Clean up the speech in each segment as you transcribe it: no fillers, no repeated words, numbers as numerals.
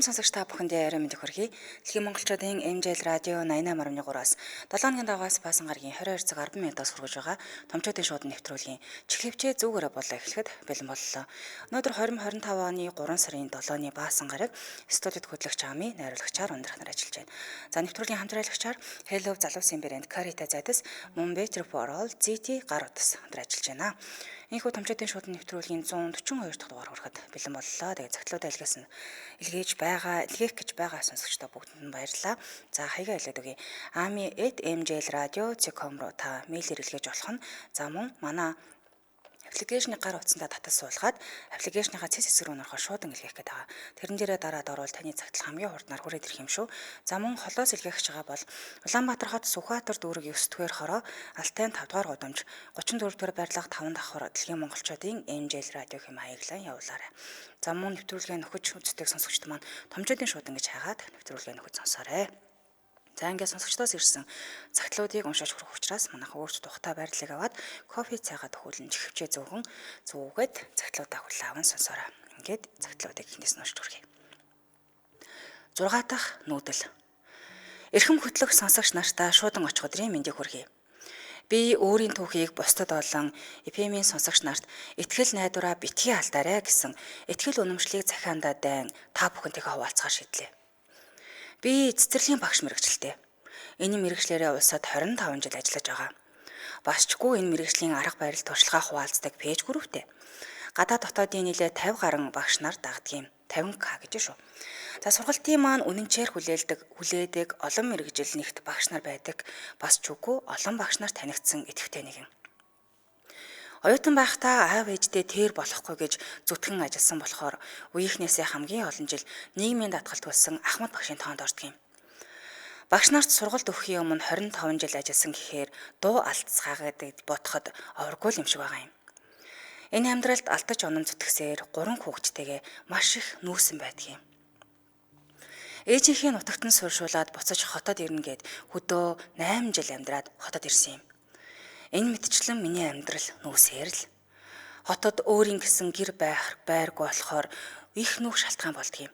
Эрхэм сонсогч та бүхэнд яруу мэндийг хүргэе. Дэлхийн монголчуудын MJL радио 88.3-аас 7 өдрийн дагаас баасан гарагийн 22 цаг 10 минутаас хүргэж байгаа томчуудын шууд нэвтрүүлгийн чихлэвчээ зүгээрээ болоо эхлэхэд бэлэн боллоо. Өнөөдөр 2025 оны 3 сарын 7-ны баасан гараг студид хөтлөгч Ами найруулагчаар өндрөх нар ажиллаж байна. За нэвтрүүлгийн хамтраалагчаар Hello залуусын брэнд Carita Zadis мөн Better for All ZT гар утас хамтран ажиллаж байна. Энэхүү томчуудын шууд нэвтрүүлгийн 142 дахь дугаар хүрэхэд бэлэн боллоо. Тэгээд цагтлуудаа илгээж илгээх гэж байгаа сонсогчдоо бүгдэнд нь баярлалаа. За хаягаа хэлээд өгье. ami@mjlradio.com руу та мэйлээр илгээж болох нь. За мөн манай аппликейшны гар утсандаа татаж суулгаад аппликейшныхаа цэс хэсэг рүү орохоор шууд илгээх гэдэг байгаа. Тэрэн дээрээ дараад орвол таны цагтл хамгийн хурднаар хүрээд ирэх юм шүү. За мөн холоос илгээх гэж байгаа бол Улаанбаатар хот Сүхбаатар дүүрэг 9-р хороо Алтайн 5-р гудамж 34-р барилга 5 давхар Дэлхийн монголчуудын MJL радио хэм хаяглан явуулаарай. За мөн нэвтрүүлгээ нөхөж үздэг сонсогчд маань томчуудын шууд ингэж хайгаад нэвтрүүлгээ нөхөж сонсоорой. За ингээд сонсогчдоос ирсэн цагтлуудыг уншиж хүрэх учраас манайхан өөрсдөө тухтай байрлалыг аваад кофе цайгаа төхүүлэн чихвчээ зүүгээд цагтлуудаа хүлээвэн сонсоорой. Ингээд цагтлуудыг эхнээс нь уншиж хүргэе. 6 дахь нүүдэл. Эрхэм хөтлөх сонсогч нартаа шуудан очих өдрийн мэндийг хүргэе. Би өөрийн түүхийг бусдад олон эпемийн сонсогч нарт итгэл найдвараа битгий алдаарай гэсэн итгэл үнэмшлийг захиандаа дайн та бүхэнтэйгээ хуваалцахаар шийдлээ. Би цэцэрлэгийн багш мэргэжилтэй. Энэ мэргэжлээрээ улсад 25 жил ажиллаж байгаа. Басчгүй энэ мэргэжлийн арга барил туршлагаа хуваалцдаг пэйж групптэй. Гадаад дотоодын нийлээ 50 гаруй багш нар дагдаг юм. 50К гэж шүү. За сургалтын маань үнэнчээр хүлээдэг олон мэргэжил нэгт багш нар байдаг. Бас ч үгүй олон багш нарт танигдсан идэвхтэй нэгэн. Оюутан байхдаа аав ээждээ тэр болохгүй гэж зүтгэн ажилласан болохоор үеийнхнээсээ хамгийн олон жил нийгмийн даатгалд төлсөн Ахмад багшийн тоонд ордог юм. Багш нарт сургалт өгөхийн өмнө 25 жил ажилласан гэхээр дуу алдцгаагаад бодоход овргүй юм шиг байгаа юм. Энэ амьдралд алдаж онон зүтгэсээр 3 хүүхэдтэйгээ маш их нүүсэн байдаг юм. Ээжийнхээ нутагт нь сууршуулаад буцаж хотод ирнэ гэд хөдөө 8 жил амьдраад хотод ирсэн юм. Энэ мэтчлэн миний амьдрал нүүсээр л. Хотод өөрийн гэсэн гэр байргүй болохоор их нүүх шалтгаан болдгийм.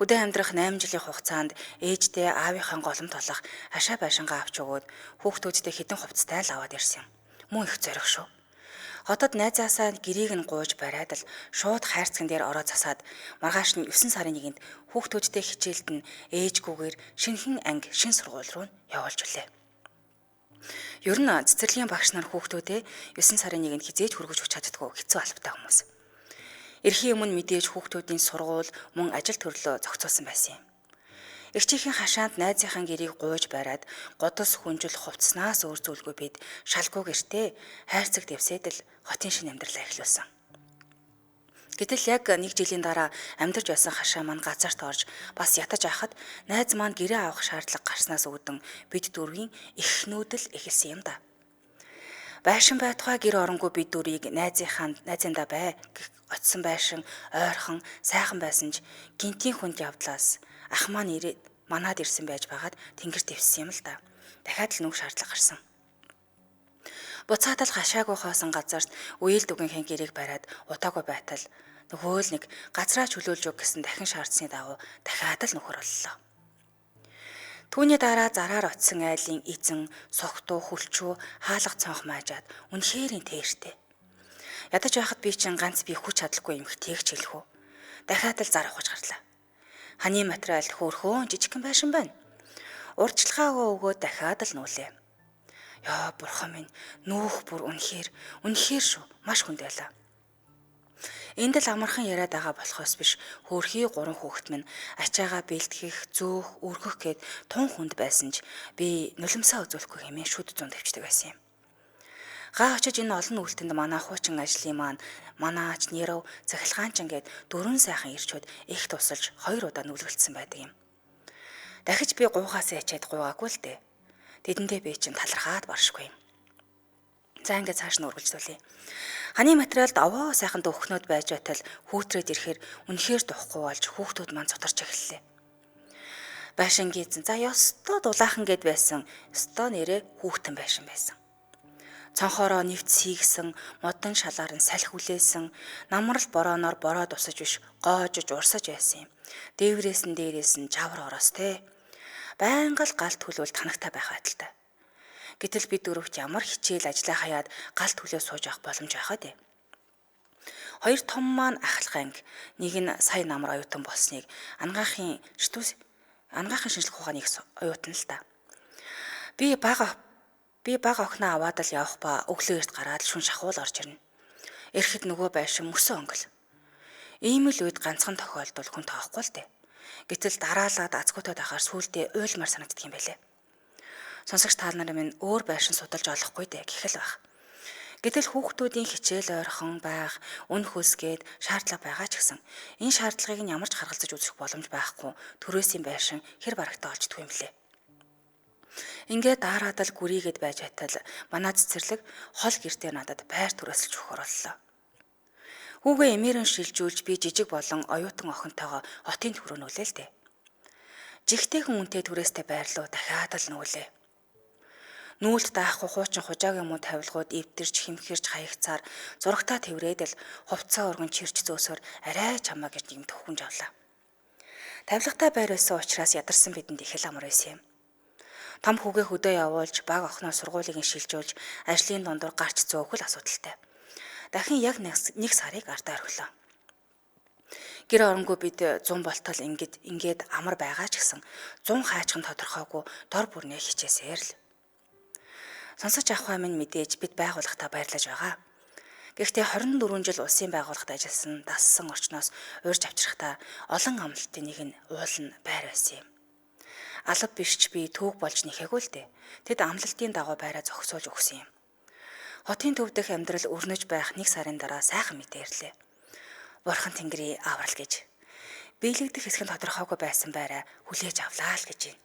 Хөдөө амьдрах 8 жилийн хугацаанд ээждээ аавынхаа голомт олох хашаа байшингаа авч өгөөд хүүхдүүдтэй хідэн хувцастай л аваад ирсэн. Мөн их зориг шүү. Хотод найзаасаа гэрийг нь гууж бариад л шууд хайрцаган дээр ороо засаад маргааш нь 9 сарын 1-нд хүүхдүүдтэй хичээлд нь ээжгүйгээр шинэхэн анги шин сургууль руу явуулж үлээ. Ер нь цэцэрлэгийн багш нар хүүхдүүдээ 9 сарын 1-нд хизээж хүргэж өгч чаддаггүй хэцүү албатай хүмүүс. Эрхийн өмнө мэдээж хүүхдүүдийн сургууль мөн ажил төрлөө зохицуулсан байсан юм. Эгчийн хашаанд найзынхаа гэрийг гууж бариад годос хүнжил хувцснаас өөр зүйлгүй бид шалгуу гэртээ хайрцаг дэвсээд л хотын шин амьдралаа эхлүүлсэн. Гэтэл яг 1 жилийн дараа амьдарч байсан хашаа маань газарт орж бас ятаж ахад найз маань гэрээ авах шаардлага гарснаас үүдэн бид дөрвийн их нүүдэл эхэлсэн юм да. Байшин байтугай гэр оронгүй бид дөрвийг найзындаа бай гэх очсон байшин ойрхон сайхан байсан ч гинтийн хүнд явдлаас ах маань ирээд манад ирсэн байж байгаад тэнгэр дэвссэн юм л да. Дахиад л нүүх шаардлага гарсан. Буцаатал хашаагүй хоосон газарт үеэл дүгнхийн гэрийг бариад удаагүй байтал нөгөө л нэг газраа чөлөөлж өг гэсэн дахин шаардсны дагуу дахиад л нөхөр боллоо. Түүний дараа зараар очсон айлын эзэн, согтуу, хүлчүү, хаалга цонх маажаад үнэхээр тээртэй. Ядаж байхад би чинь ганц би хүч чадалгүй эмхтэйг ч хэлэх үү. Дахиад л зар ухаж гарлаа. Ханы материалд хөөрхөн жижигхэн байшин байна. Урдчилгаагаа өгөө дахиад л нүүлээ. Яа бурхан минь, нүүх бүр үнэхээр шүү, маш хүнд байлаа. Энд л амархан яриад байгаа болохоос биш хөөрхий 3 хүүхэд минь ачаагаа бэлтгэх, зөөх, өргөх гээд тун хүнд байсан ч би нулимсаа үзүүлэхгүй хэмээн шүд зүүн тавьчихдаг байсан юм. Гаа очиж энэ олон үйлтэнд манай хуучин ажлын маань манаач нэрв захилгаанчин гээд 4 сайхан ирчүүд их тусалж 2 удаа нүлгэлцсэн байдаг юм. Дахиж би гуйхаас ячаад гуйгаагүй л дээ. Тэдэндээ би чинь талархаад баршгүй юм. За ингээд цааш нь үргэлжлүүлье. Ханы материалд овоо сайхан дөхнөд байж байтал хүүтрээд ирэхээр үнэхээр духгүй болж хүүхдүүд маань цутарч эхэллээ. Байшин гизэн. За ёстой дулаахан гэд байсан. Ёстой нэрээ хүүхдэн байшин байсан. Цонхороо нэвт сийгсэн, модон шалаар нь салхи хүлээсэн, намрал борооноор бороо тусаж биш, гоожж урсаж байсан юм. Дээрээс нь жавар ороос те. Байнга л галт хүлвэл танагтай байх байдалтай. Гэтэл бид дөрөвт ямар хичээл ажиллаа хаяад галт хүлээ сууж авах боломж байхаа дээ. Хоёр том маань ахлах анги, нэг нь сая намар оюутан болсныг анагаахын шинжлэх ухааныг оюутан л та. Би бага охиноо аваад л явах ба өглөө эрт гараад шүн шахуул орж ирнэ. Эрэхэд нөгөө байшин мөсөн өнгөл. Ийм л үед ганцхан тохиолдол хүн тоохгүй л дээ. Гэтэл дараалаад азгуутаад ахаар сүулдэ уйлмар санагддаг юм байлээ. Сонсогч та нар минь өөр байшин судалж олохгүй дээ гэх л байх. Гэтэл хүүхдүүдийн хичээл ойрхон байх, үн хөлсгээд шаардлага байгаа ч гэсэн энэ шаардлагыг нь ямар ч харгалзаж үзэх боломж байхгүй төрөөсийн байшин хэр барагтаа олждгүй юм блэ. Ингээд дараад л гүрийгэд байж байтал манай цэцэрлэг хол гэртээ надад байр түрээсэлж өгөх орлоо. Хүүгээ эмээрэн шилжүүлж би жижиг болон оюутан охинтойгоо хотын төв рүү нүүлээ л дээ. Жигтэйхэн үнэтэй түрээстэй байрлуу дахиад л нүүлээ. Нүүлд даахгүй хуучин хужаагийн муу тавилгууд эвдэрч хэмхэрч хаягцаар зурагтаа тэврээд л хувцаа өргөн чирч зөөсөөр арай чамаа гэж нэгэн төхөмж авлаа. Тавилгатай байр байсан учраас ядарсан бидэнд их л амар байсан юм. Том хүүгээ хөдөө явуулж, баг охиноо сургуулийг нь шилжүүлж, ажлын дундуур гарч зөөхөл асуудалтай. Дахин яг нэг сарыг ардаа орхилоо. Гэр оронгүй бид 100 болтол ингээд амар байгаа ч гэсэн 100 хаачхан тодорхойгүй дор бүрнээ хичээсээр л. Сонсож авах минь мэдээж бид байгууллагатаа баярлаж байгаа. Гэхдээ 24 жил улсын байгууллагад ажилласан, дассан орчноос уурж авчрахтаа олон амлалтын нэг нь уул нь байр байсан юм. Алав биш ч би түүх болж нэхэгүй л дээ. Тэд амлалтын дагуу байраа зогсоолж өгсөн юм. Хотын төв дэх амьдрал өрнөж байх 1 сарын дараа сайхан мэдээ ирлээ. Бурхан Тэнгэрийн аврал гэж. Биелэгдэх хэсэг нь тодорхойгүй байсан байраа хүлээж авлаа л гэж байна.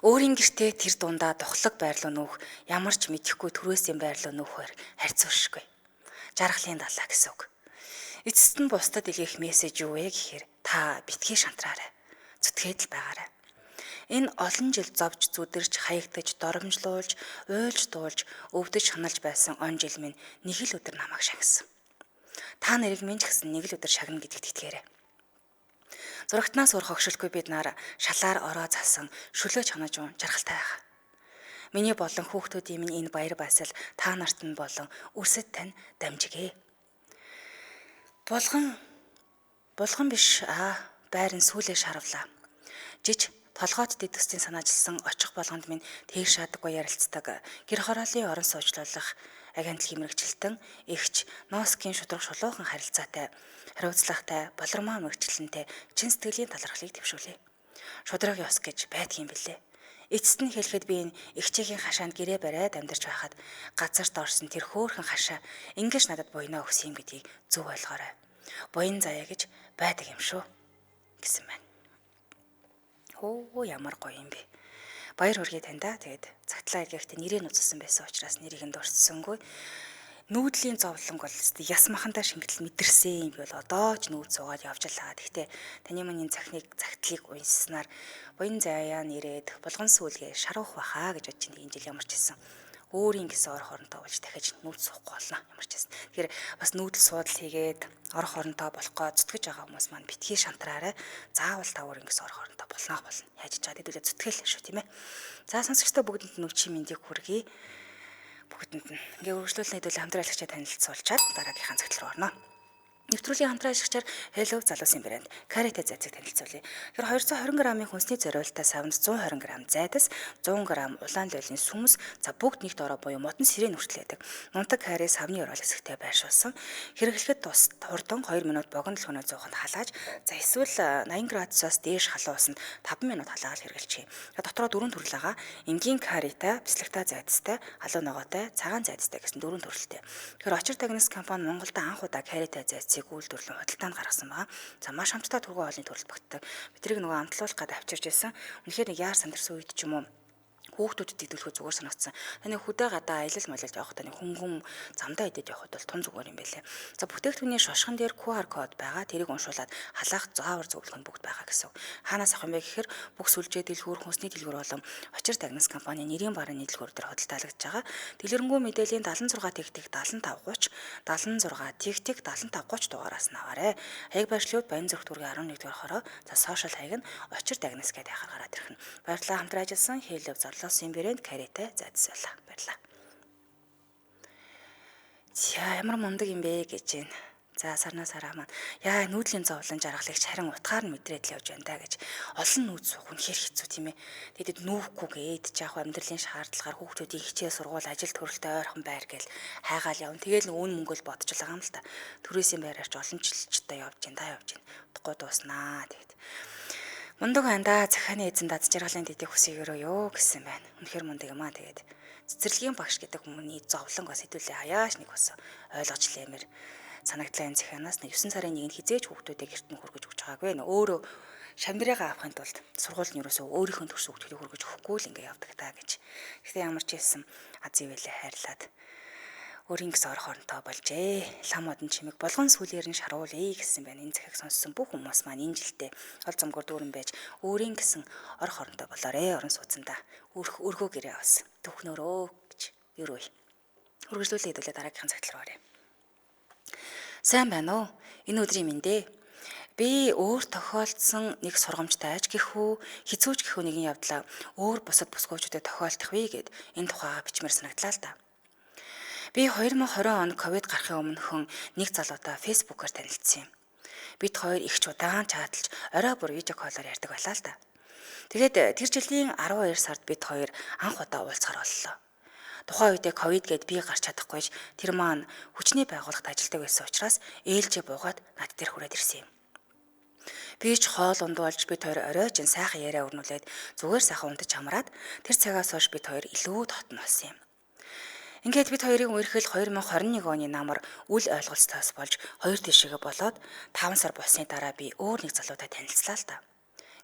Өөрийн гэртээ тэр дундаа тухлаг байрлуу нүүх, ямар ч мэдэхгүй төрөөсийн байрлуу нүүхээр харьцуулшгүй. Жаргалын далаа гэсэн үг. Эцэст нь бусдад илгээх мессеж юу вэ гэхээр та битгий шантраарай. Зүтгээд л байгаарай. Энэ олон жил зовж зүдэрч, хаягдаж, доромжлуулж, уйлж дуулж, өвдөж шаналж байсан он жил минь нэг л өдөр намайг шагнасан. Та нарыг минь ч гэсэн нэг л өдөр шагна гэдэгт итгээрэй. Зурагтнаас өөр хогшилгүй бид нар шалаар ороо засан, шүлөө чанаж жаргалтай байх. Миний болон хүүхдүүдийн минь энэ баяр баясгал та нарт нь болон үрсэд тань дамжигэй. Булган биш байр нь сүүлээ шаравлаа. Жиж толгойд дэдгсдийн санаажилсан очих болгонд минь тэг шаадаггүй ярилцдаг гэр хорооллын орон суучлуулах агентлагийн мэрэгчлэлтэн эгч носкийн шудраг шулуухан харилцаатай хариуцлагатай болормоо мэрэгчлэнтэй чин сэтгэлийн талархлыг төвшүүлээ. Шудраг ёс гэж байдгийн билээ. Эцэст нь хэлэхэд би энэ эгчээгийн хашаанд гэрээ бариад амьдарч байхад газарт орсон тэр хөөхөн хашаа ингэж надад буйнаа өгсөн юм гэдгийг зөв ойлгоорой. Буян заяа гэж байдаг юм шүү гэсэн байна. Оо ямар гоё юм бэ. Баяр хүргэе таньда. Тэгээд цагтлаа илгээхдээ нэрээ нуцсан байсан учраас нэрийг нь дурдсангүй. Нүүдлийн зовлонг бол яс махандаа шингэтэл мэдэрсэн юм бол одоо ч нүүд суугаад явж лаа. Гэхдээ таны маань энэ цагтлыг уншсанаар буян заяа нэрээд булган сүүлгээ шаруух баха гэж бодож энэ жил ямар ч хэлсэн. Өөрийн гэсэн орох оронтой болж дахиж нүүд суухгүй болно ямар ч хэлсэн. Тэгэхээр бас нүүдэл суудал хийгээд орох оронтой болохгүй зүтгэж байгаа хүмүүс маань битгий шантраарай. Заавал та өөрийн гэсэн орох оронтой болно. Яаж ч чаддээ зүтгэл шүү тийм ээ. За сонсогчдоо бүгдэнд нь өчигдөр мэндийг хүргэе. Бүгдэнд нь ингээ үргэлжлүүлэн хэдүүл хамтраалагчаа танилцуулчаад дараагийнхаа цагт руу орно. Нэвтрүүлгийн хамтран ашигчаар Hello залуусын брэнд Карите зайцыг танилцуулъя. Тэгэхээр 220 г-ийн хүнсний зориултаа савнд 120 г зайдас, 100 г улаан лойлын сүмс, за бүгд нэгт ороо буюу мотон сэрийн хүртэл байдаг. Нунтаг хайрыг савны орол хэсэгтээ байршуулсан. Хэрэглэхэд тус хурдан 2 минут богино зууханд халааж, за эсвэл 80 градусаас дээш халуун усанд 5 минут халаагаад хэрэглэчихье. Дотроо 4 төрөл байгаа. Энгийн Карите, бяцлагтай зайдастай, халуун ногоотой, цагаан зайдастай гэсэн 4 төрөлтэй. Тэгэхээр Очир Дагнас компани Монголд анх удаа Карите зайдсыг үйлдвэрлэн худалдаанд гаргасан байгаа. За маш хамтдаа түргэн хоолны төрөлд багтдаг. Бидрийг нөгөө амтлуулах гээд авчирч байсан. Үнэхээр яар сандарсан үед ч юм уу Хүүхдүүдэд идүүлэхөө зүгээр санагдсан. Таны хөдөө гадаа аялал малалж явах таны хөнгөн замдаа идэж явахд бол тун зүгээр юм байлээ. За бүтээгдэхүүний шошгон дээр QR код байгаа. Тэрийг уншуулад халаах заавар зөвлөгөө нь бүгд байгаа гэсэн. Хаанаас авах юм бэ гэхээр бүх сүлжээ дэлгүүр, хүнсний дэлгүүр болон Очир Дагнас компани нэрийн барын нийлгүүр дээр хөдөлтаалагдж байгаа. Дэлгэрэнгүй мэдээллийн 76 тэгтэг 7530 76 тэгтэг 7530 дугаараас нь аваарай. Хаяг байршлууд Баянзүрх дүүргийн 11-р хороо за сошиал хаяг нь Очир Дагнас гэдэг хаягаар гараад ирэх нь. Баярлалаа хамтран ажилласан Хэллэв Зарлоосын брэнд Каритай зайдсуулаа. Баярлалаа. За ямар мундаг юм бэ гэж байна. За сарнаа сараа маань яа нүүдлийн зовлон жаргалыг харин утгаар нь мэдрээд л явж байна да гэж олон нүүд суух нь хэр хэцүү тийм ээ. Тэгэд нүүхгүйгээд жаах амьдралын шаардлагаар хүүхдүүдийн хичээл сургууль ажил төрөлтэй ойрхон байр гээл хайгаал явна. Тэгээд нэг үн мөнгөл бодож байгаа юм л та. Төрөөсийн байраарч олон жилчтэй явж байна да явж байна. Утгагүй дууснаа тэгэд. Мундаг хандаа захааны эзэн дад жаргалын дэдийг хүсье өрөө гэсэн байна. Үнэхэр мундаг юм аа тэгээд. Цэцэрлэгийн багш гэдэг хүмүүний зовлонгоос хэдүүлээ хаяаш нэг бас ойлгож лэмэр санагдлаа энэ захианаас 9 сарын 1-нд хизээж хүүхдүүдийг эртний хүргэж өгч байгаагүй нэ өөрөө шамбираагаа авахын тулд сургууль нь ерөөсөө өөрийнхөө төрс хүүхдүүдийг хүргэж өгөхгүй л ингэ явдаг та гэж. Гэхдээ ямар ч хэлсэн аз ивэлээ хайрлаад өөрийн гэсэн ор хоронтой болжээ. Лам модон чимэг болгон сүлээр нь шаруулъя гэсэн байна. Энэ захиаг сонссон бүх хүмүүс маань энэ жилдээ ол замгуур дүүрэн байж өөрийн гэсэн ор хоронтой болоорой. Орон сууцанда өргөө гэрээ авс. Төхнөрөө гэж ерөөй. Үргэлжлүүлээ хэдүүлээ дараагийнхын цагт руу оръё. Сайн байна уу? Энэ өдрийн мэндэ. Би өөр тохиолдсон нэг сургамжтай аж гэхүү хизүүч гэхүү нэгэн явдлаа өөр бусад бүсгүйчүүдэд тохиолдох вэ гэд энэ тухайга бичмээр санагдлаа л да. Би 2020 он ковид гарахын өмнөхөн нэг залуутай фэйсбүүкээр танилцсан юм. Бид хоёр их ч удаан чаталж орой бүр видео коллоор ярьдаг байлаа л да. Тэгээд тэр жилийн 12 сард бид хоёр анх удаа уулзахаар боллоо. Тухайн үедээ ковид гээд би гарч чадахгүйж тэр маань хүчний байгууллагт ажилладаг байсан учраас ээлжээ буугаад над дээр хүрээд ирсэн юм. Би ч хоол ундуулж бид хоёр оройжин сайхан яриа өрнүүлээд зүгээр сайхан унтаж хамраад тэр цагаас хойш бид хоёр илүү дотн болсон юм. Ингээд бид хоёрын үерхэл 2021 оны намар үл ойлголцоос болж хоёр тишээгээ болоод 5 сар болсны дараа би өөр нэг залуутай танилцлаа л да.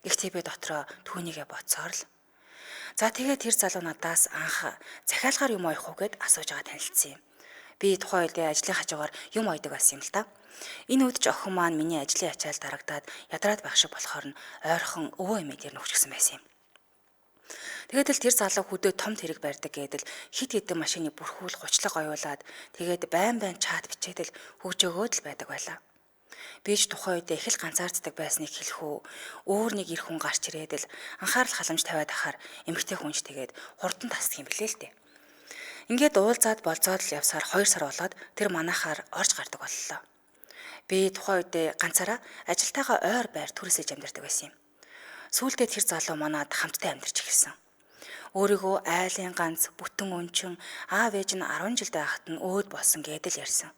Гэхдээ би дотроо түүнийгээ бодсоор л. За тэгээд тэр залуу надаас анх захиалгаар юм оёх уу гэд асууж байгаа танилцсан юм. Би тухайн үедээ ажлын хажуугаар юм ойдог байсан юм л да. Энэ үед ч охин маань миний ажлын ачаал дарагдаад ядраад байх шиг болохоор нь ойрхон өвөө эмээ дээр нүгчсэн байсан юм. Тэгээд л тэр залуу хөдөө том тэрэг барьдаг гэдэл хит хитэн машины бүрхүүл гучлаг оюулаад тэгээд байн чат бичээдэл хөгжөөгөөд л байдаг байлаа. Би ч тухайн үедээ их л ганцаарддаг байсныг хэлэх үү. Өөр нэг эр хүн гарч ирээд л анхаарал халамж тавиад ахаар эмэгтэй хүнч тэгээд хурдан тасдаг юм билээ л дээ. Ингээд уулзаад болцоод л явсаар 2 сар болоод тэр манайхаар орж гардаг боллоо. Би тухайн үедээ ганцаараа ажилтайгаа ойр байр түрээсэж амьдардаг байсан юм. Сүүлдээ тэр залуу манад хамтдаа амьдарч эхэлсэн. Өөрийгөө айлын ганц бүтэн өнчин аав ээж нь 10 жилдээ байхад нь өөд болсон гэдэл ярьсан.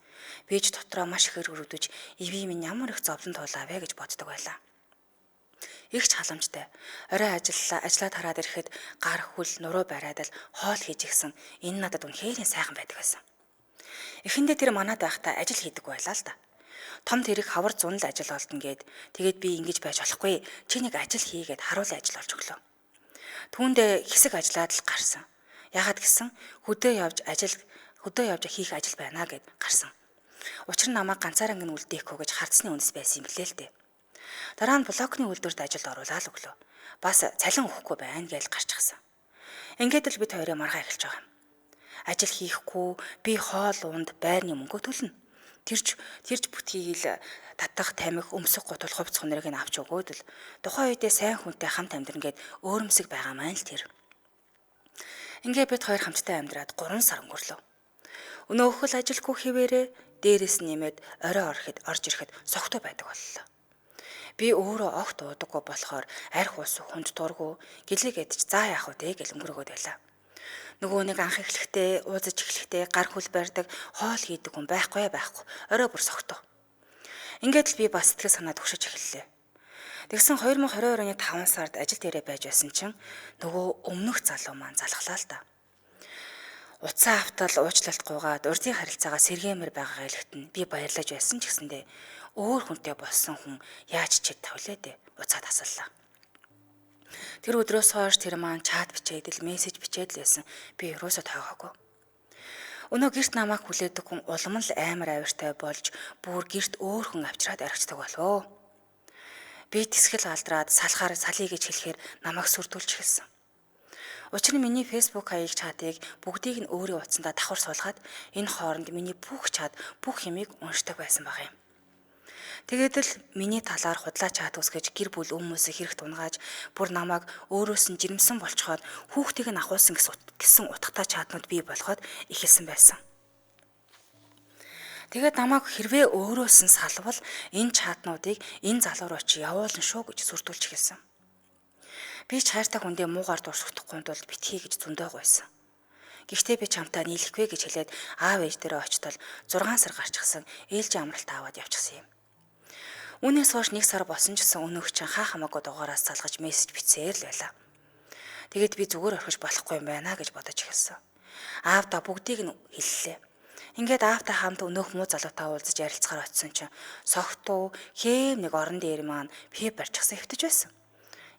Би ч дотроо маш их өрөвдөж ивээ минь ямар их зовлон туулаа вэ гэж боддог байлаа. Игч халамжтай. Орой ажиллаад хараад ирэхэд гар хөл нуруу бариад л хоол хийж гисэн. Энэ надад үнэхээр сайхан байдаг байсан. Эхэндээ тэр манад байхдаа ажил хийдэг байлаа л да. Том тэрэг хавар зун л ажил олдно гээд тэгээд би ингэж байж болохгүй. Чи нэг ажил хийгээд харуулсан ажил олж өглөө. Түүндээ хэсэг ажиллаад л гарсан. Яагаад гэсэн хөдөө явж хийх ажил байна гэд гарсан. Учир нь намайг ганцаар ангин үлдээхгүй гэж хардсны үндэс байсан юм билээ л дээ. Дараа нь блокны үйлдвэрт ажилд оруулаад өглөө. Бас цалин өгөхгүй байна гэж гарч гисэн. Ингээд л бид хоёроо маргаа эхэлж байгаа юм. Ажил хийхгүй би хоол унд байрны мөнгө төлнө. Тэрч бүтгийг л татах тамхи өмсөх гутал хувцс хонорыг нь авч өгөөд л тухайн үедээ сайн хүнтэй хамт амьдрна гэд өөрөмсөг байгаа маань л тэр. Ингээд бид хоёр хамтдаа амьдраад 3 сар өнгөрлөө. Өнөөх л ажилгүй хിവэрэ дээрээс нэмээд орж ирэхэд согтой байдаг боллоо. Би өөрөө огт уудаггүй болохоор арх ус хүнд дургу гэлээгээд ч заа яах вэ гэж өнгөрөөгөөд байлаа. Нөгөө нэг анх эхлэхдээ уудаж эхлэхдээ гар хөл барьдаг хоол хийдэг хүн байхгүй орой бүр согтоо. Ингээд л би бас сэтгэл санаа төгшөж эхэллээ. Тэгсэн 2022 оны 5 сард ажил дээрээ байж байсан чинь нөгөө өмнөх залуу маань залхлаа л да. Утсаа автал уучлалт гуйгаад урдын харилцаагаа сэргээмэр байгаа гэлэгт нь би баярлаж байсан ч гэсэндээ өөр хүнтэй болсон хүн яаж чид тавлаа дээ уцаад асууллаа. Тэр өдрөөс хойш тэр маань чат бичээд л мессеж бичээд л байсан. Би ерөөсөө тойгоогүй. Өнөө гэрт намайг хүлээдэг хүн улам л амар авиртай болж бүр гэрт өөр хүн авчираад аригчдаг болов. Би тэсгэл алдраад салахаар салъя гэж хэлэхээр намайг сүрдүүлж эхэлсэн. Учир нь миний Facebook хаяг чатыг бүгдийг нь өөрийн утсандаа давхар суулгаад энэ хооронд миний бүх чат бүх юмыг уншдаг байсан баг юм. Тэгээд л миний талаар худлаа чат үсгэж гэр бүл хүмүүсийг хэрэгт унгааж бүр намайг өөрөөс нь жирэмсэн болцоход хүүхдийг нь ахуулсан гэсэн утгатай чатнууд бий болоход ихэлсэн байсан. Тэгээд намайг хэрвээ өөрөөс нь салвал энэ чатнуудыг энэ залуу руу чи явуулна шүү гэж сүрдүүлж эхэлсэн. Би ч хайртай хүндээ муугаар дурсахдахгүй тул битгий гэж зөндөө гуйсан. Гэхдээ би чамтай нийлэхгүй гэж хэлээд аав ээж дээрээ очтол 6 сар гарчихсан ээлжийн амралт аваад явчихсан юм. Үүнээс хойш 1 сар болсон ч гэсэн өнөөх чинь хаа хамаагүй дугаараас залгаж мессеж бичсээр л байлаа. Тэгээд би зүгээр орхиж болохгүй юм байна гэж бодож эхэлсэн. Аавда бүгдийг нь хэллээ. Ингээд аавтай хамт өнөөх муу залуутай уулзаж ярилцахаар очисон чинь согтуу хэм нэг орон дээр маань пи барьчихсан хэвтэж байсан.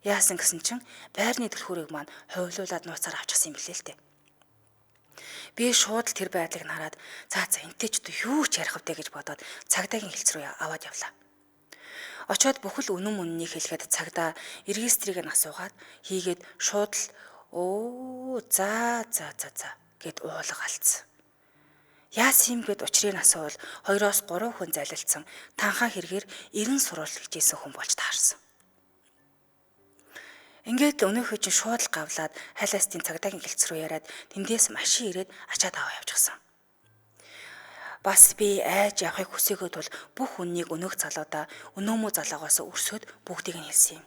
Яасан гэсэн чинь байрны түлхүүрийг маань хойлуулад нууцаар авчихсан юм билээ л дээ. Би шууд л тэр байдлыг хараад за энтэй ч юу ч ярих вдэ гэж бодоод цагдаагийн хэлц рүү аваад явлаа. Очоод бүхэл үнэн мөннийг хэлэхэд цагдаа регистрийг нь асуугаад хийгээд шууд л за гэд уулга алдсан. Яасан юм гэд учрыг нь асуувал 2-3 хүн залилсан танхаа хэрэгээр 90 сурвалж хийжсэн хүн болж таарсан. Ингээд л өнөөхөө чинь шууд л гавлаад хайлаастын цагдаагийн хэлц рүү яриад тэндээс машин ирээд ачаад аваа явчихсан. Бас би айж явахыг хүсээгүй тул бүх үннийг өнөөх залуудаа өнөөмөө залаагаас өрсөд бүгдийг нь хэлсэн юм.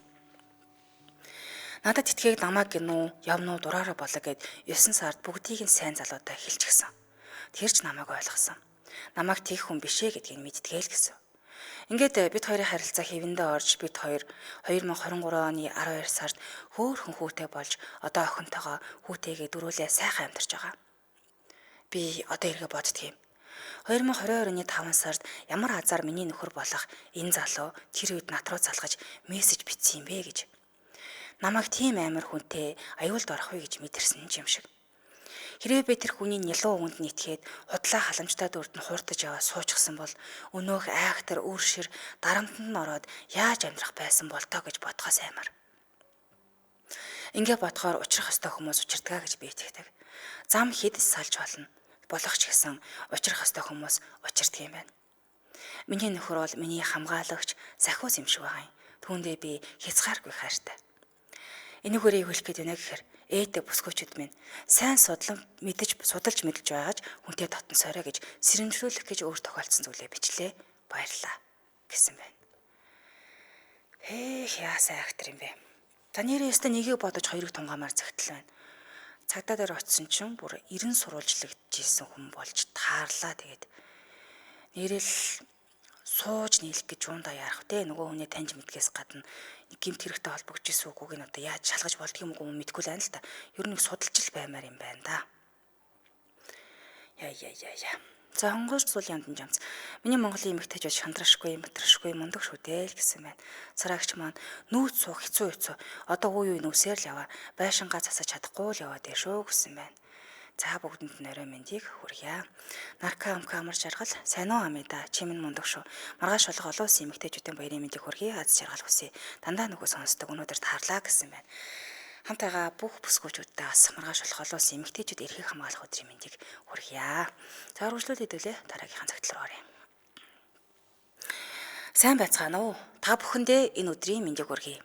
Надад итгээд намайг гинүү явнуу дураараа болоо гэд 9 сард бүгдийг нь сайн залуудаа хэлчихсэн. Тэр ч намайг ойлгосон. Намайг тийх хүн бишээ гэдгийг мэдтгээл гэсэн. Ингээд бид хоёрын харилцаа хэвэндээ орж бид хоёр 2023 оны 12 сард хөөхөн хүүтэй болж одоо охинтойгоо хүүтэйгээ дөрүүлээ сайхан амьдарч байгаа. Би одоо эргээ боддгийм. 2022 оны 5 сард ямар азар миний нөхөр болох энэ залуу тэр үед над руу залгаж мессеж бичсэн юм бэ гэж. Намайг тийм амар хүнтэй аюулд орох вэ гэж мэдэрсэн юм шиг. Хэрвээ би тэр хүний нялуу өвөнд нийтгээд худлаа халамжтай дүрд нь хууртаж яваа суучихсан бол өнөөх айхтар үр шир дарамтанд нь ороод яаж амьдрах байсан бол тоо гэж бодхоос аймар. Ингээ бодохоор учрах ёстой хүмүүс учирдгаа гэж би итгэдэг. Зам хэд салж болно. Болох ч гэсэн учрах ёстой хүмүүс учирдаг юм байна. Миний нөхөр бол миний хамгаалагч сахиус юм шиг байгаа юм. Түүндээ би хязгааргүй хайртай. Энийгээрээ хэлэх гээд байна гэхээр ээдэ бүсгүүчүүд минь сайн судалж мэдэж байгаач хүнтэй дотн сорой гэж сэрэмжлүүлэх гэж өөр тохиолдсон зүйлээ бичлээ. Баярлаа гэсэн байна. Яасан актер юм бэ? За нэрээ өстө нэгийг бодож хоёрыг тунгаамаар загтал байна. Цагдаа дээр очисон чинь бүр 90 сурвалжлагдчихсэн хүн болж таарлаа. Тэгээд нэрэл сууж нийлэх гэж юундаа ярах вэ? Нөгөө хүнээ таньж мэдгээс гадна гимт хэрэгтэй холбогдож ирсэн үгүйг нь одоо яаж шалгаж болдгийг юм мэдгүй л байна л да. Ер нь судалж л баймаар юм байна да. Яа. За хонгойч зул ямдан жамц. Миний Монголын эмэгтэйчүүд шантрашгүй, матрашгүй, мундаг шүү дээ л гэсэн байна. Цараагч маань нүүц суух хэцүү. Одоо уу нүүсээр л яваа. Байшингаа засаж чадахгүй л яваад шүү гэсэн байна. За бүгдэнд нь орой мэндийг хүргье. Нарка амка амар жаргал сайн уу амида чимэн мундаг шүү. Маргааш болох олон улсын эмэгтэйчүүдийн баярын мэндийг хүргье. Аз жаргал хүсье. Дандаа нөгөө сонсдог өнөөдөр таарлаа гэсэн байна. Хамтайгаа бүх бүсгүүчүүдтэй бас маргааш болох олон улсын эмэгтэйчүүд эрхийг хамгаалах өдрийн мэндийг хүргье. За үргэлжлүүлээд хэдүүлээ дараагийнхаа цагт руу оръё. Сайн байцгаана уу? Та бүхэндээ энэ өдрийн мэндийг хүргье.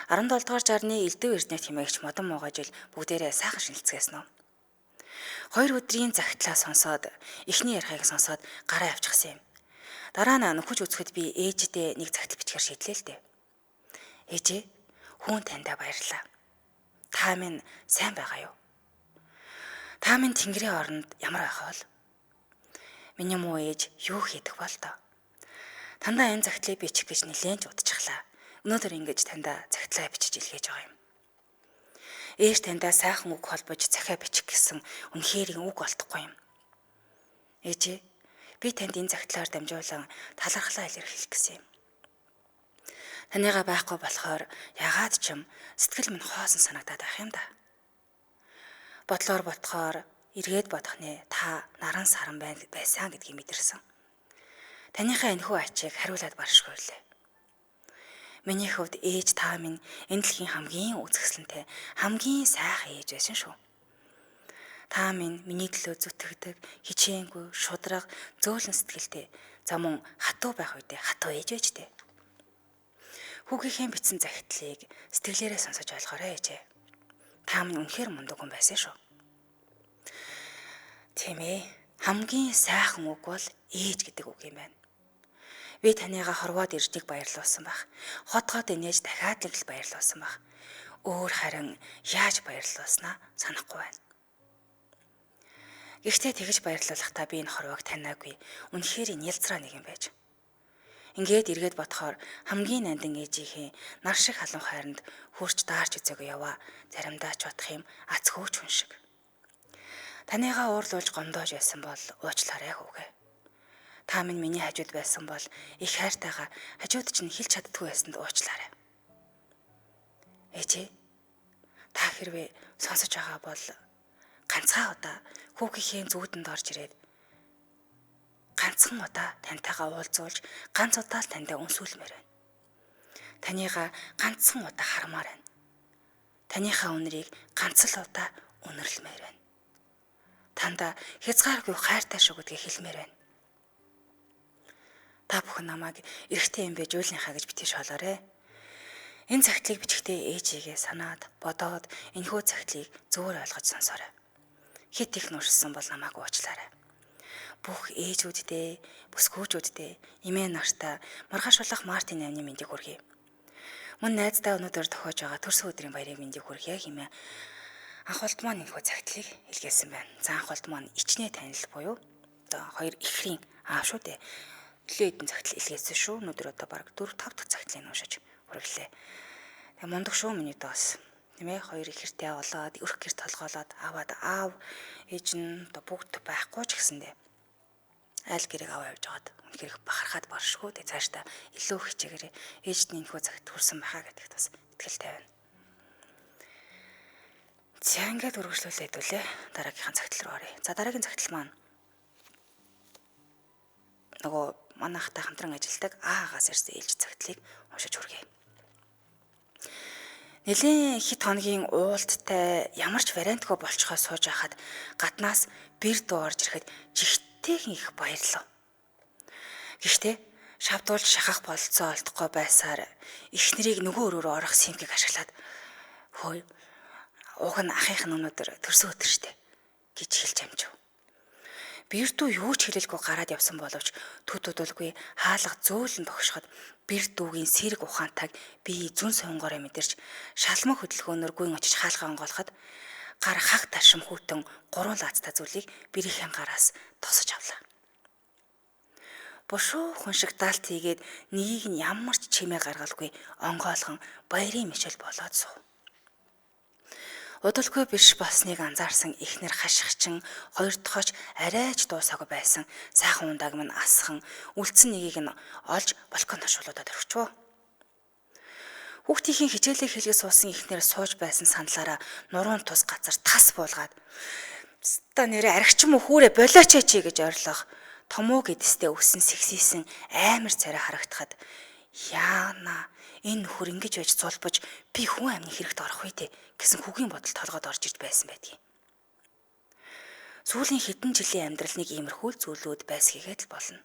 17 дугаар жарны элдв эрдэнэт хэмээгч модон муугай жил бүгдээрээ сайхан шинэлцгээсэн нь. 2 өдрийн загтлаа сонсоод эхний ярихыг сонсоод гараа авчихсан юм. Дараа нь нөхөж үзэхэд би ээждээ нэг загтал бичгээр шийдлээ л дээ. Ээжээ, хүн таньдаа баярлаа. Та минь сайн байгаа юу? Та минь Тэнгэрийн оронд ямар байх вэ? Миний муу ээж юу хийдэг бол тоо? Тандаа энэ загтлыг бичих гэж нэлээд удчихлаа. Өнөөдөр ингэж тандаа загтлаа бичиж илгээж байгаа юм. Ээж таньдаа сайхан үг холбож захиа бичих гэсэн үнэхээр үг олдохгүй юм. Ээжээ, би танд энэ загтлаар дамжуулан талархлаа илэрхийлэх гэсэн юм. Таныгаа байхгүй болохоор ягаад ч юм сэтгэл минь хоосон санагдаад байх юм да. Бодлоор ботхоор эргээд бодох нэ та наран саран байсан гэдгийг мэдэрсэн. Таныхаа энэхүү ачийг хариулаад баршгүй лээ. Миний хувьд ээж та минь энэ дэлхийн хамгийн үзэсгэлэнтэй, хамгийн сайхан ээж байсан шүү. Та минь миний төлөө зүтгэдэг, хичээнгүй, шудраг, зөөлөн сэтгэлтэй, за мөн хатуу байх үедээ хатуу ээж байж дээ. Хүүгийнхээ бичсэн захидлыг сэтгэлээрээ сонсож ойлгоорой ээжээ. Та минь үнэхээр мундаг хүн байсан шүү. Тийм ээ, хамгийн сайхан үг бол ээж гэдэг үг юм байна. Би таныгаа хорвоод иржнийг баярлуулсан байх. Хотгоод инээж дахиад л баярлуулсан байх. Өөр харин яаж баярлуулснаа санахгүй байна. Гэхдээ тэгж баярлуулахдаа би энэ хорвоог танаагүй. Үнэхээр энэ ялцраа нэг юм байж. Ингээд эргээд бодохоор хамгийн нандин ээжийнхээ нар шиг халуун хайранд хурч даарч үзээгүй яваа. Заримдаа ч бодох юм ац хөөч хүн шиг. Таныгаа уурлуулж гомдоож байсан бол уучлаарай хүүгээ. Та минь миний хажууд байсан бол их хайртайгаа хажууд чинь хэлж чаддгүй байсанд уучлаарай. Ээжээ, та хэрвээ сонсож байгаа бол ганцхан удаа хүүгийнхээ зүудэнд орж ирээд ганцхан удаа тантайгаа уулзуулж ганц удаа л тантай үнсүүлмээр байна. Таныгаа ганцхан удаа хармаар байна. Таныхаа үнэрийг ганц л удаа үнэрлэмээр байна. Танда хязгааргүй хайртай шүү гэдгийг хэлмээр байна. Та бүхэн намайг эрэгтэй юм байж уйлынхаа гэж битгий шоолоорой. Энэ цагтлыг бичихдээ ээжигээ санаад, бодоод энэхүү цагтлыг зөвөр ойлгож сонсоорой. Хит их нүрсэн бол намайг уучлаарай. Бүх ээжүүддээ, бүсгүүчүүддээ, эмээ нартаа маргааш болох Мартин амны мэндийг хүргэе. Мөн найздаа өнөөдөр тохиож байгаа төрсөн өдрийн баярын мэндийг хүргье хэмээн анх болд маань энэхүү цагтлыг илгээсэн байна. За анх болд маань ичнээ танил буюу одоо хоёр ихрийн аав шүү дээ. Нэлээд эдэн цагтл илгээсэн шүү. Өнөөдөр одоо баг 4-5 дахь цагтлыг уншиж хүргэлээ. Тэгээ мундаг шүү миний доос. Тийм ээ, хоёр ихэртэй болоод өрх гэр толгоолоод аваад аав ээж нь одоо бүгд байхгүй ч гэсэндээ айл гэрэг аваа явж байгаад үнэхээр их бахархаад баршгүй. Тэгээ цаашдаа илүү хичээгээрээ ээжд нь энэхүү цагт хүрсэн байхаа гэдэгт бас итгэлтэй байна. За ингээд үргэлжлүүлээд үлээ. Дараагийнхаа цагтл руу оръё. За дараагийн цагтл маань нөгөө манайхтай хамтран ажилладаг аагаас ирсэн ээлж цагтлыг уншиж хүргэе. Нэлийн хэд хоногийн уулттай ямар ч вариантгүй болцохоо сууж байхад гаднаас бэр дуу орж ирэхэд жигтэйхэн их баярлав. Гэхдээ шавдуулж шахах бололцоо олдохгүй байсаар эхнэрийг нөгөө өрөөрөө орох симгийг ашиглаад хөөе уг нь ахынх нь өнөөдөр төрсөн өдөр штэ гэж хэлж амжив. Бэрдүү юу ч хэлэлгүй гараад явсан боловч төдөлгүй хаалга зөөлөн тогшоход бэрдүүгийн сэрэг ухаантайг би зүн сонгоороо мэдэрч шалман хөдөлгөөнөр гүйн очиж хаалгаа онгоолоход гар хаг таршим хүүтэн гурван лаацтай зүйлийг бэрийнхэн гараас тосож авлаа. Бушуу хүн шиг даалт хийгээд нэгийг нь ямар ч чимээ гаргалгүй онгоолгон баярын мишэл болоод суув. Удалгүй биш болсныг анзаарсан эхнэр хашгичин хоёр дахьч арайч дуусаагүй байсан сайхан ундааг минь асхан үлдсэн нэгийг нь олж балконд хашуулуудад өргөчвөө. Хүүхдийн хичээлээ хэлгээ суусан эхнэр сууж байсан саналаараа нуруунд тус газар тас буулгаад "Ста нэрэ аригч юм уу хүүрэ болооч чи" гэж ойрлох томуу гэдэстэй өссөн сэгсийсэн амар царай харагдахад яана энэ нөхөр ингэж байж зулбаж би хүн амны хэрэгт орох үедээ гэсэн хүүгийн бодол толгойд орж ирж байсан байдгийг. Сүүлийн хэдэн жилийн амьдрал нэг иймэрхүү зүйлүүд байсхийгээд л болно.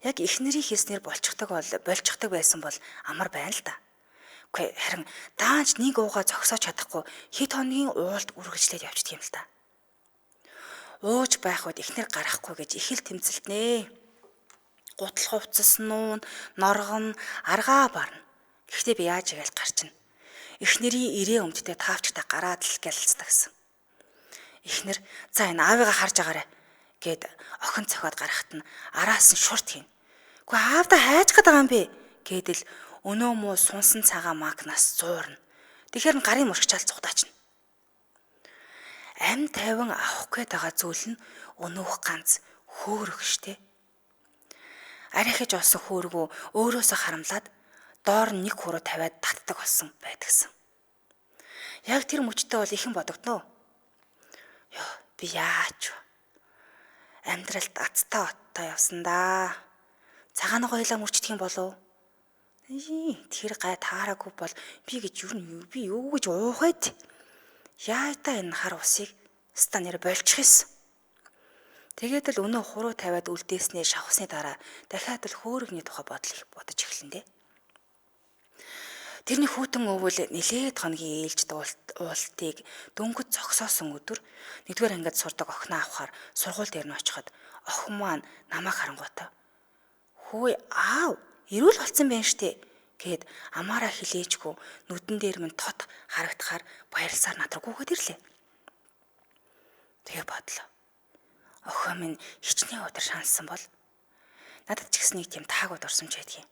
Яг эхнэрийн хийснээр болчихдог байсан бол амар байна л да. Үгүй харин даанч нэг уугаа зогсоож чадахгүй хэд хоногийн уулд үргэлжлээд явчихдаг юм л да. Ууж байх үед эхнэр гарахгүй гэж их л тэмцэлтнэ. Гутал хувцас нуун, норгон, аргаа барна. Гэхдээ би яаж игээл гарчна. Эхнэрийн ирээ өмдтэй таавчтай гараад л гялцдаг гэсэн. Эхнэр "За энэ аавыгаа харж агаарай" гэд охин цохиод гарахт нь араас нь шурт хийн. "Үгүй аавда хайж гээд байгаа юм бэ" гэдэл өнөө муу сунсан цагаан макнаас зуурна. Тэгэхээр нь гарын мөрөгчаал цугдаачна. Ам тайван авах гээд байгаа зүйл нь өнөөх ганц хөөрөх штэ. Арайхаж олсон хөөргөө өөрөөсөө харамлаад доор нэг хуруу тавиад татдаг болсон байдагсан. Яг тэр мөчтөө бол ихэн бодогдноо. Ёо, би яач вэ? Амьдралд азтай оттой явсан да. Цагаан гоёлаа мөрчдөг юм болов? Тэр гай таараагүй бол би гэж юу гэж уухайд. Яа та энэ хар усыг станер болчих юмсан. Тэгээд л өнөө хуруу тавиад үлдээснээ шавхсны дараа дахиад л хөөргөний тухай бодож эхэлнэ. Тэрний хүүтэн өвөл нэлээд хоногийн ээлж уултыг дөнгөж зогсоосон өдөр 1-р ангид сурдаг охиноо авахаар сургууль дээр нь очиход охин маань намайг харангуйтай "Хөөе аав, ирүүл болцсон байна штэ" гэд амаараа хилээчгүй нүдэн дээр минь тот харагдахаар баярлсаар над руу гүйгээд ирлээ. Тэгээ бодлоо. Охин минь хичнээн өдөр шаансан бол надад ч гэсэн нэг тийм таагүй дурсамж байдгийн.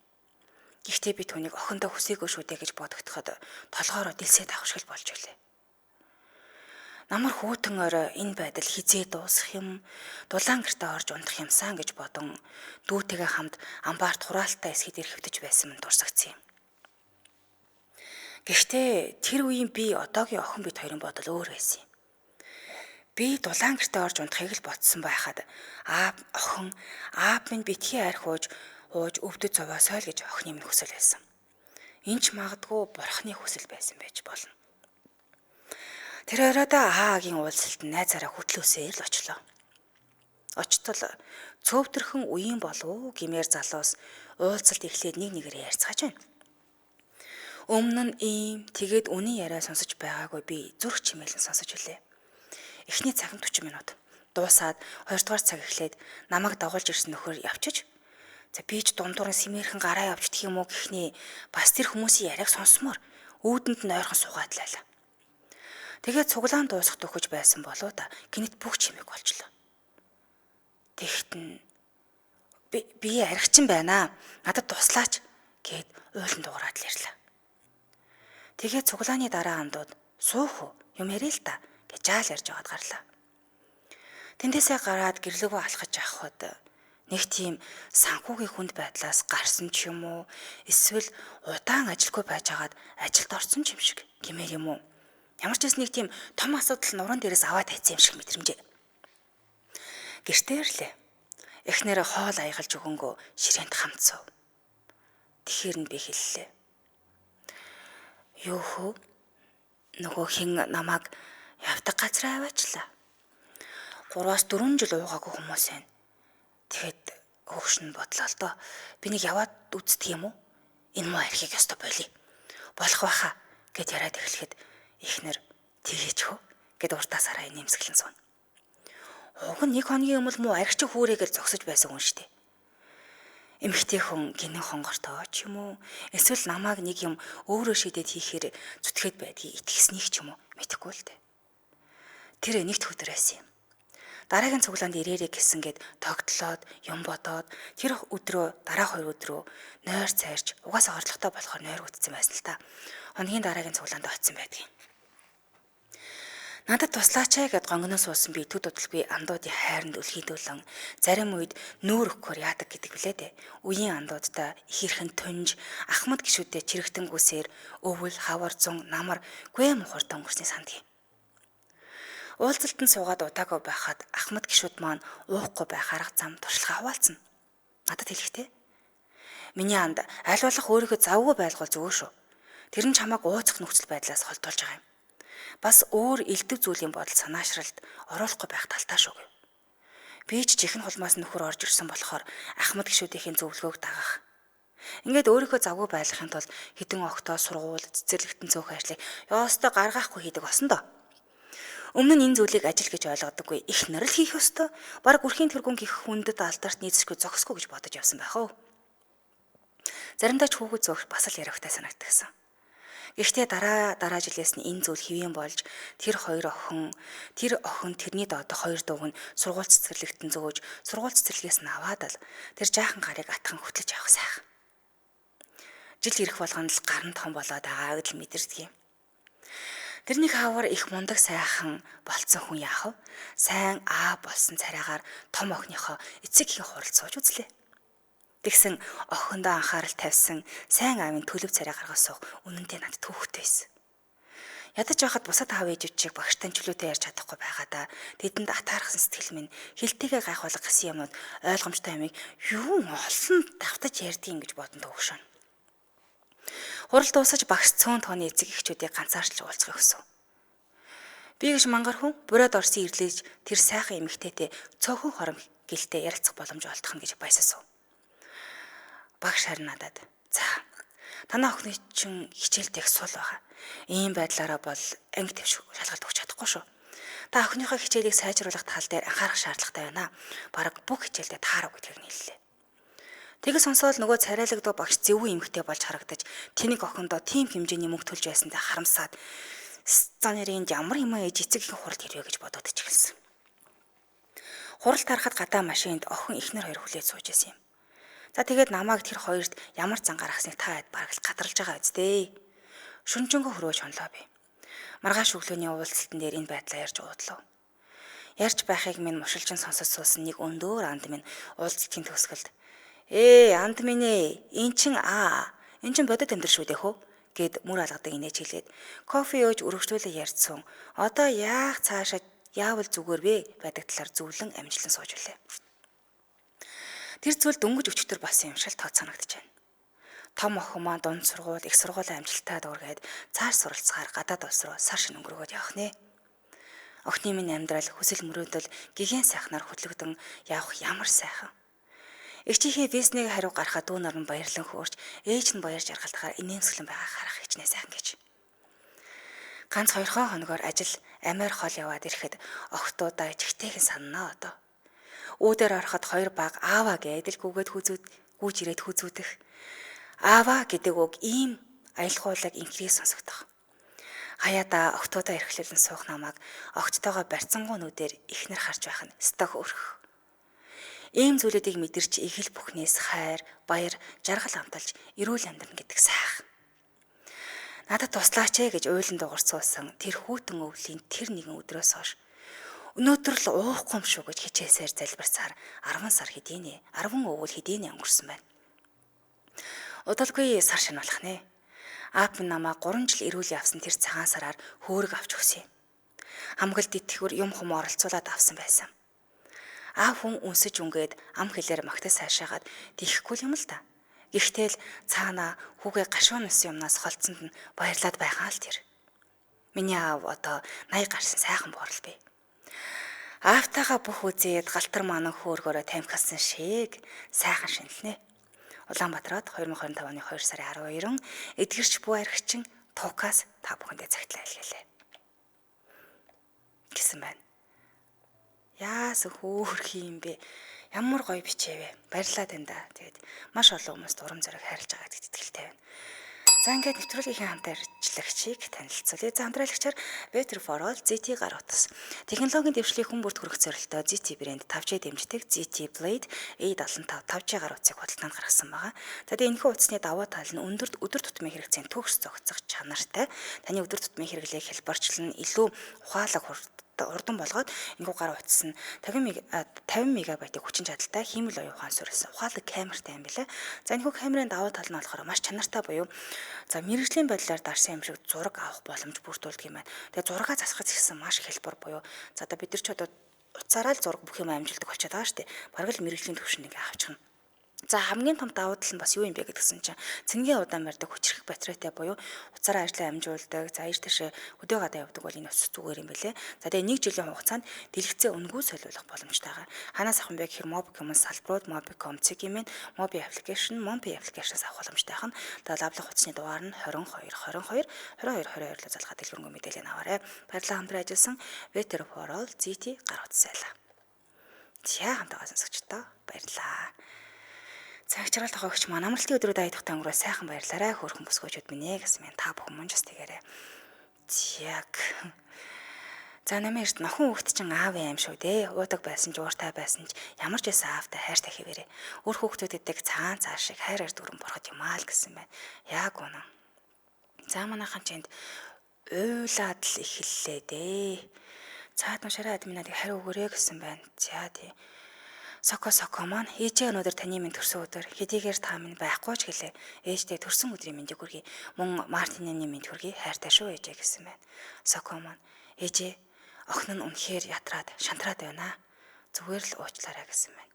Гэхдээ би түүнийг охиндоо хүсээгүй шүү дээ гэж бодогдоход толгоороо дэлсээд авах шиг болж ирлээ. Намар хүүтэн орой энэ байдал хизээ дуусах юм, дулаан гэртээ орж унтах юмсан гэж бодон дүүтэйгээ хамт амбаарт хураалтаа эсгээд ирэхвтэж байсан минь дурсагцсан юм. Гэхдээ тэр үеийн би одоогийн охин бид хоёрын бодол өөр байсан юм. Би дулаан гэртээ орж унтахыг л бодсон байхад аав минь битгий арх ууж өвдөж зовоосой л гэж охины минь хүсэл байсан. Энэ ч магадгүй бурхны хүсэл байсан байж болно. Тэр оройдоо аагийн уулзалт найзаараа хөтлөөсээр л очлоо. Очтол цөөвтөрхөн үеийн болов гэмээр залуус уулзалт эхлээд нэг нэгээр ярьцгааж байна. Өмнө нь ийм тэгээд үнэн яриа сонсож байгаагүй би зүрх чимээлэн сонсож үлээ. Эхний цаг нь 40 минут. Дуусаад 2 дугаар цаг эхлээд намайг дагуулж ирсэн нөхөр явчиж би ч дундуур симээрхэн гараа явчихдаг юм уу гэхний бас тэр хүмүүсийн яриаг сонсмоор өөдөнд нь ойрхон суугаад лайлаа. Тэгээд цуглаан дуусах төхөж байсан болоо да гинэт бүх чимээг болчлоо. Тэгэхт нь би аригчин байна. Надад туслаач гэд уйлан дуурайд л ирлээ. Тэгээд цуглааны дараа андууд суух уу юм ярил л та гэж жаал ярьж байгаад гарлаа. Тэндээсээ гараад гэрлөөгөө алхаж авахд нэг тийм санхүүгийн хүнд байдлаас гарсан ч юм уу эсвэл удаан ажилгүй байжгаад ажилд орсон ч юм шиг гэмээр юм уу. Ямар ч нэг тийм том асуудал нуруунд дээрээс аваад хайцсан юм шиг мэдрэмжээ. Гэртээ ирлээ. Эхнэрээ хоол аягалж өгөнгөө ширээнд хамцав. Тэгэхэр нь би хэллээ. Юу хөө? Нөгөө хин намайг явдаг газар аваачлаа. 3-4 жил уугаагүй хүмүүс байна. Тэгэхэд хөөгш нь бодлоо л доо. Би нэг яваад үздэг юм уу? Энэ муу архийг ёстой болий. Болох байхаа гэд яриад эхлэхэд ихнэр тгийч хөө гэд уртаасаараа нэмсгэлэн суун. Уг нь 1 хоногийн өмнө муу архич хүүрээгээл зогсож байсан хүн штэ. Эмэгтэй хүн гинэн хонгортой ч юм уу эсвэл намайг нэг юм өөрөө шийдээд хийхээр зүтгээд байдгийг итгэснийг ч юм уу мэдэхгүй л дээ. Тэр нэгт өдөр байсан юм. Дараагийн цуглаанд ирээрээ гэсэн гээд тогтлоод юм бодоод тэр өдрөө дараах 2 өдрөө нойр цайрч угаасаа орлоготой болохоор нойр үтсэн байсан л та. Хоногийн дараагийн цуглаанд очсон байдгийг. Надад туслаач гэд гонгоноос суусан би төд удалгүй андуудын хайранд үлхийдүүлэн зарим үед нүүр өгөхөөр яадаг гэдэг билээ дээ. Үеийн андуудтай ихэрхэн тунж ахмад гişүдээ чирэгтэн гүсээр өвөл хавар зун намар гүй мухартай өнгөрсний сандгийн. Уулзалтанд суугаад удаагүй байхад ахмад гişүд маань уухгүй байх арга зам туршлага хаваалцсан. Надад хэлэхдээ миний анд аль болох өөрийгөө завгүй байлгуул зүгээр шүү. Тэр нь чамайг ууцах нөхцөл байдлаас холдуулж байгаа юм. Бас өөр элдв зүйлийн бодол санаашралд оруулахгүй байх талтай шүү гэв. Би ч чихэн холмоос нөхөр орж ирсэн болохоор ахмад гişүүдийн зөвлөгөөг дагах. Ингээд өөрийнхөө завгүй байлгахын тулд хэдэн октоо сургууль цэцэрлэгтэн цөөх ажлыг ёостой гаргахгүй хийдэг болсон доо. Өмнө нь энэ зүйлийг ажил гэж ойлгодоггүй их нарл хийх ёстой. Бараг үрхийн тэргүүн гих хүндэд алдарт нийцэхгүй зогсохгүй гэж бодож явсан байх уу. Заримдаа ч хүүхэд зөөх бас л яригтай санагдсан. Гэхдээ дараа жилээс нь энэ зүйл хэвэн болж тэр охин тэрний доодох 2 дууг нь сургууль цэцэрлэгтэн зөөж сургууль цэцэрлэгээс нь аваад л тэр жаахан гарыг атхан хөтлөж авах сайхан. Жил ирэх болгонд л гарын том болоод байгааг л мэдэрдэг юм. Тэрний хавар их мундаг сайхан болцсон хүн яах вэ? Сайн аа болсон царайгаар том охиныхоо эцэг ихийн хуралд сууж үзлээ. Тэгсэн охиндоо анхаарал тавьсан сайн аавын төлөв царай гаргаж суух үнэндээ над түүхтэй байсан. Ядаж байхад бусад аав ээжүүдчийг багштай чөлөөтэй ярьж чадахгүй байгаадаа тэдэнд атаархсан сэтгэл минь хилтэйгээ гайхуулах гэсэн юмуд ойлгомжтой юмыг юу олсон давтаж ярьдгийг гэж бодон төгшөн. Хурал дуусаж багш цөөн тооны эцэг эхчүүдийг ганцаарч уулзахыг хүсв. Би гэж мангар хүн бураад орсон ирлээж тэр сайхан эмэгтэйтэй цөөхөн хором гэлтэй ярилцах боломж олдох нь гэж баясав. Багш харин надад "За, танаа охины чинь хичээлдээ их сул байгаа. Ийм байдлаараа бол анги твш шалгалт өгч чадахгүй шүү. Та охиныхоо хичээлийг сайжруулах тал дээр анхаарах шаардлагатай байна. Бараг бүх хичээлдээ таарав" гэдгийг нийллээ. Тэгээс сонсоод нөгөө царайлагдуу багш зөвүүн эмэгтэй болж харагдаж тэнийг охиндоо тийм хэмжээний мөнгө төлж байсандаа харамсаад "Станерийн ямар юм ээж эцэг их хуралд хэрвээ" гэж бодоод ичгэлсэн. Хуралд харахад гадаа машинд охин эхнэр хоёр хүлээж сууж байсан юм. За тэгээд намайг тэр хоёрт ямар зан гаргасныг та хэд бараг л гадарлаж байгаа үстэй. Шүнжэнгөө хөрөөж хонлоо би. Маргааш өглөөний уулзалтан дээр энэ байдлаа ярьж уудлаа. Ярьж байхыг минь мушилжин сонсож суусан нэг өндөр анд минь уулзалтын төгсгөлд анд минь эн чин бодит амьдрал шүү дээ хөө гэд мөр алгадаг инээж хэлээд кофе өөж өргөжлүүлээ ярьцсан. Одоо яах цаашаа яавал зүгээр вэ байдаг талаар зөвлөн амжилан сууж үлээ. Тэр зүйл дөнгөж өчтөр болсон юм шиг тод санагдаж байна. Том охин маань дунд сургууль, их сургуулийн амжилттай дуургээд цааш суралцахаар гадаад улс руу сар шин өнгөрөөд явах нэ. Охины минь амьдрал хүсэл мөрөөдөл гигэн сайхнаар хөдлөгдөн явах ямар сайхан. Эгчийнхээ визнийг хариу гарахад дүү нар нь баярлан хөөрч, ээж нь баяр жаргалтахаар инээмсэглэн байгааг харах хичнээн сайхан гэж. Ганц 2 хоногоор ажил амиар хол яваад ирэхэд охтуудаа ичгтэйхэн сананаа одоо. Үүдээр ороход 2 баг аава гэдэг гүгээд гүйж ирээд хүзүүдэх. Аава гэдэг үг ийм аялахуулаг инхрийг сонсогдох. Хаяада охтуудаа эрхлүүлэн суух намайг огттойгоо барьцангуй нүдээр ихнэр харж байх нь стох өрх. Ийм зүйлүүдийг мэдэрч их л бүхнээс хайр, баяр, жаргал амталж эрүүл амьдрна гэдэг сайхан. Надад туслаач гэж уйлан дуурцуулсан тэр хүүтэн өвлийн тэр нэгэн өдрөөс хойш өнөөдөр л уухгүй юм шүү гэж хичээсээр залбирсаар 10 сар хэдийнэ, 10 өвөл хэдийнэ өнгөрсөн байна. Удалгүй сар шин болох нэ. Аап минь намайг 3 жил эрүүл явсан тэр цагаан сараар хөөрг авч өгсөн. Хамгалт итгэвэр юм хүм оролцуулаад авсан байсан. Аав хүн үнсэж үнгээд ам хэлээр магтас хайшаагаад тийхгүй юм л та. Гэхдээ л цаана хүүгээ гашуун нусан юмнаас холцсонд нь баярлаад байгаа л тэр. Миний аав одоо 80 гарсан сайхан борл бий. Аавтайгаа бүх үзээд галтар манан хөөргөөрөө тамхисан шиг сайхан шинэлнэ. Улаанбаатарт 2025 оны 2 сарын 12-нд эдгэрч бүү архичин Тукаас та бүхэндээ цагтлаа илгээлээ. Гэсэн байна. Яас хөөрх юм бэ? Ямар гоё бичээвэ. Баярлалаа тань да. Тэгээд маш олон хүмүүс урам зориг хайрлаж байгаа гэдэгт итгэлтэй байна. За ингээд нэвтрүүлгийн хамт ажиллагчийг танилцуулъя. За хамтраалагчаар Better for All ZT гар утас. Технологийн дэвшлийн хүн бүрт хүрэх зорилттой ZT брэнд 5G дэмждэг ZT Blade A75 5G гар утсыг худалдаанд гаргасан байгаа. За тэгээд энэхүү утасны давуу тал нь өдөр тутмын хэрэгцээнд төгс зохицох чанартай. Таны өдөр тутмын хэрэглээг хэлбэрчлэн илүү ухаалаг урдан болгоод энэхүү гар утас нь 50 мегабайтыг хүчин чадалтай хиймэл оюун ухаан суурилсан ухаалаг камертай юм билээ. За энэхүү камерын давуу тал нь болохоор маш чанартай буюу мэрэгжлийн байдлаар дарсан юм шиг зураг авах боломж бүрдүүлдэг юм байна. Тэгээ зургаа засахад ихсэн маш хэлбэр буюу за одоо бид нар ч одоо утсаараа л зураг бүх юм амжилтдаг болчиход байгаа шүү дээ. Бараг л мэрэгжлийн төвшин ингээ авчихна. За хамгийн том давуу тал нь бас юу юм бэ гэдгсэн чинь цэнгийн удаан барьдаг хүчрэх батарейтай буюу утсаараа ажлаа амжуулдаг. За ийш тийш хөдөө гадаа явдаг бол энэ ус зүгээр юм бэлээ. За тэгээ 1 жилийн хугацаанд дэлгэцээ үнгүй солиулах боломжтой байгаа. Ханаас авах юм бэ гэхээр Mobicom салбарууд Mobicom Cig-ийн Mobi application, Mobi application-аас авах боломжтой хань. Тэгээ лавлах утасны дугаар нь 22 22 22 22 руу залгаад дэлгэрэнгүй мэдээлэл аваарай. Баярлалаа хамтран ажилласан Better for All ZT гар утас байлаа. За хамтаа сонсогчдоо баярлалаа. Цагт жаргал тохиогч маань амралтын өдрүүд аядахтай өнгөрөө сайхан баярлаарай хөөрхөн бүсгүйчүүд минь ээ гэсэн мэн та бүхэн мөн ч бас тэгээрэй. Яг. За намайг эрт нохин хүүхэд чинь аав юм шүү дээ. Уудаг байсан ч ууртай байсан ч ямар ч байсан аавтай хайртай хэвээрээ. Өөр хүүхдүүдэд цагаан цааш шиг хайраар дүрэн борход юм аа л гэсэн байна. Яг үнэн. За манайхан ч энд уйлаад л эхэллээ дээ. Цаад машараа админадыг хариу өгөөрэй гэсэн байна. За тий. Соко маань ээжээ өнөөдөр таны минь төрсөн өдөр хэдийгээр та минь байхгүй ч гэлээ. Ээжтэй төрсөн өдрийн мэндийг хүргэе. Мөн Мартины мэнд хүргэе. Хайртай шүү ээжээ гэсэн байна. Соко маань ээжээ охин нь үнэхээр ятраад шантраад байна. Зүгээр л уучлаарай гэсэн байна.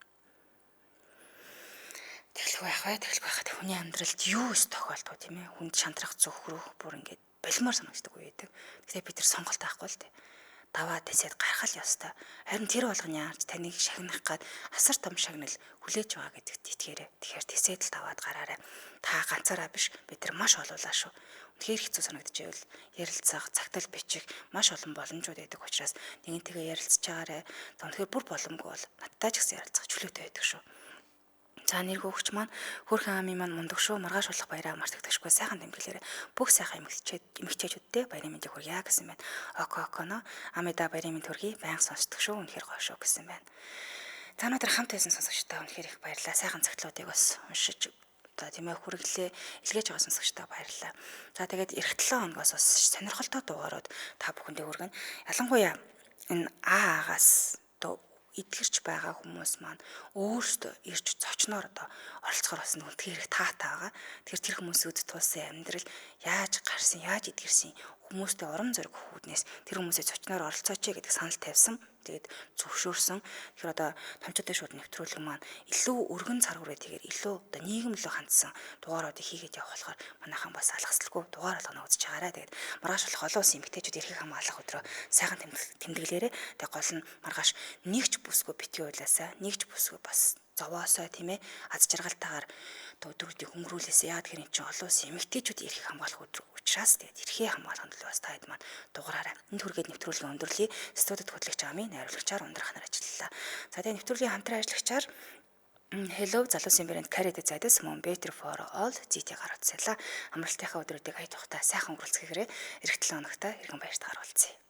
Тэглгүй байхад хүний амьдралд юу ч тохиолдох тийм ээ. Хүнд шантрах зөвхөрөх бүр ингээд болимоор санагддаг үе байдаг. Гэхдээ бид нар сонголт авахгүй л дээ. Даваа тэсэд гаргах ёстой. Харин тэр болгоны ард таныг шагнах гад асар том шагнал хүлээж байгаа гэдэгт итгээрэй. Тэгэхээр тэсэд л даваад гараарай. Та ганцаараа биш бид нар маш олоолаа шүү. Үнэхээр хэцүү санагдчихвэл ярилцах, цагтл бичих маш олон боломжууд байдаг учраас нэгэнтэйгээ ярилцж байгаарай. За үнэхээр бүр боломгүй бол надтай ч гэсэн ярилцах чөлөөтэй байдаг шүү. За нэргүй хөгч маань хөрхэн амын маань мундаг шүү. Маргааш болох баяраа мартагдагшгүй сайхан тэмдэглээрэй. Бүх сайхан эмэгтэйчүүдтэй баярын мэндийг хүргье гэсэн байна. Окно амида баярын мэнд хүргэе. Байнга сонсдог шүү. Үнэхээр гоё шүү гэсэн байна. Та өнөөдөр хамт байсан сонсогчдоо үнэхээр их баярлалаа. Сайхан цагтлуудыг бас уншиж одоо тийм ээ хүргэлээ илгээж байгаа сонсогчдоо баярлалаа. За тэгээд эх 7 хоногоос бас сонирхолтой дугаарууд та бүхэндээ хүргэнэ. Ялангуяа энэ аагаас одоо итгэрч байгаа хүмүүс маань өөрсдөө ирж зочноор одоо оролцохоор бас үнэхээр их таатай байгаа. Тэр хүмүүсүүд тулсан амьдрал яаж гарсан, яаж итгэрсэн хүмүүстэй урам зориг хүүднээс тэр хүмүүсээ зочноор оролцооч гэдэг санал тавьсан. Тэгээд зөвшөөрсөн. Тэгэхээр одоо томчуудын шууд нэвтрүүлэг маань илүү өргөн царгуураа тэгээд илүү одоо нийгэм лөө хандсан дугааруудыг хийгээд явах болохоор манайхан бас алгасалгүй дугаар болгоно үзэж байгаарай. Тэгээд маргааш болох олон улсын эмэгтэйчүүд эрхийг хамгаалах өдрөө сайхан тэмдэглээрэй. Тэгээд гол нь маргааш нэгч бүсгүй битгий уйлаасаа, нэгч бүсгүй бас зовоосоо тийм ээ аз жаргалтайгаар өдрүүдийг өнгөрүүлээсэй. Яа тэгэхээр эн чинь олон улсын эмэгтэйчүүд эрхийг хамгаалах өдөр учраас тэгээд эрхээ хамгаалах төлөө бас таад маань дугаараарай. Энд хүргээд нэвтрүүлгийн өндөрлөе. Студид хөтлөгч амын найруулагчаар ундрахнаар ажиллалаа. За тэгээд нэвтрүүлгийн хамтран ажиллагчаар Hello залуусын брэнд Carried Zaidas мөн Better for All ZT гар утсалаа. Амралтынхаа өдрүүдийг хай тухтай сайхан өнгөрүүлцгээхээрээ эх 7 хоногт иргэн баяртайгаар уулзъя.